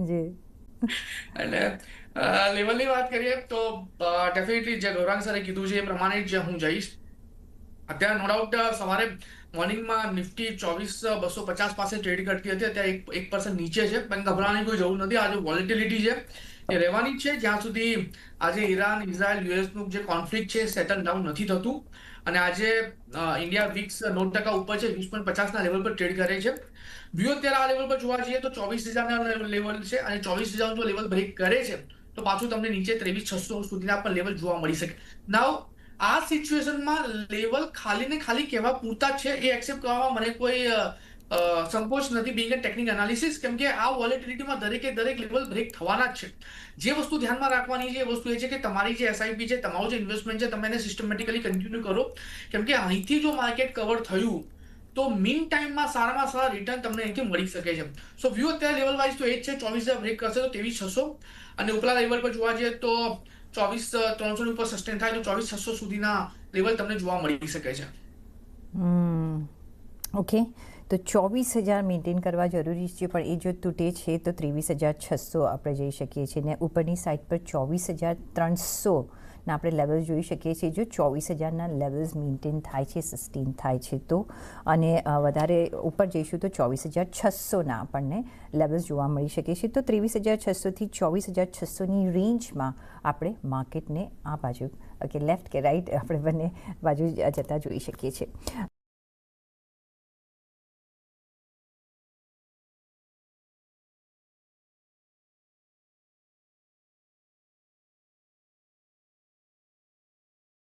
જી. એટલે લેવલની વાત કરીએ તો ડેફિનેટલી જે ગૌરાંગ સરે કીધું છે એ પ્રમાણે જ હું જઈશ. અત્યારે નો ડાઉટ સવારે મોર્નિંગમાં નિફ્ટી 24,250 પાસે ટ્રેડ કરતી હતી, અત્યારે 1% નીચે છે, પણ ગભરાવાની કોઈ જરૂર નથી. આજે વોલેટિલિટી છે એ રહેવાની જ છે જ્યાં સુધી આજે ઈરાન ઇઝરાયલ યુએસનું જે કોન્ફ્લિક્ટ છે સેટલ ડાઉન નથી થતું. અને આજે ઇન્ડિયા વિક્સ 9% ઉપર છે, 20.50 લેવલ પર ટ્રેડ કરે છે. વ્યૂ અત્યારે આ લેવલ પર જોવા જઈએ તો 24,000 લેવલ છે, અને 24,000 જો લેવલ બ્રેક કરે છે તો પાછું તમને નીચે 23,600 સુધીના પણ લેવલ જોવા મળી શકે. નાવ આ સિચ્યુએશનમાં લેવલ ખાલી ને ખાલી કહેવા પૂરતા જ છે એ એક્સેપ્ટ કરવામાં મને કોઈ સંકોચ નથી, બિંગ એ ટેકનિકલ એનાલિસિસ, કેમ કે આ વોલેટિલિટીમાં દરેકે દરેક લેવલ બ્રેક થવાના જ છે. જે વસ્તુ ધ્યાનમાં રાખવાની છે એ વસ્તુ એ છે કે તમારી જે એસઆઈપી છે, તમારું જે ઇન્વેસ્ટમેન્ટ છે, તમે એને સિસ્ટમેટિકલી કન્ટિન્યુ કરો, કેમ કે અહીંથી જો માર્કેટ કવર થયું તો મીન ટાઈમમાં સારામાં સારા રિટર્ન તમને અહીંથી મળી શકે છે. સો વ્યૂ અત્યારે લેવલ વાઇઝ તો એ જ છે, 24,000 બ્રેક કરશે તો 23,600, અને ઉપલા લેવલ પર જોવા જઈએ તો 24,300 ઉપર સસ્ટેન થાય તો 24,600 સુધીના લેવલ તમને જોવા મળી શકે છે. ઓકે, તો 24,000 મેન્ટેન કરવા જરૂરી છે, પણ એ જો તૂટે છે તો 23,600 આપણે જઈ શકીએ છીએ, ને ઉપરની સાઈડ પર 24,300ના આપણે લેવલ જોઈ શકીએ છીએ. જો 24,000ના લેવલ્સ મેન્ટેન થાય છે, સસ્ટેન થાય છે તો, અને વધારે ઉપર જઈશું તો 24,600ના આપણને લેવલ્સ જોવા મળી શકે છે. તો 23,600થી 24,600ની રેન્જમાં આપણે માર્કેટને આ બાજુ કે લેફ્ટ કે રાઈટ આપણે બંને બાજુ જતા જોઈ શકીએ છીએ.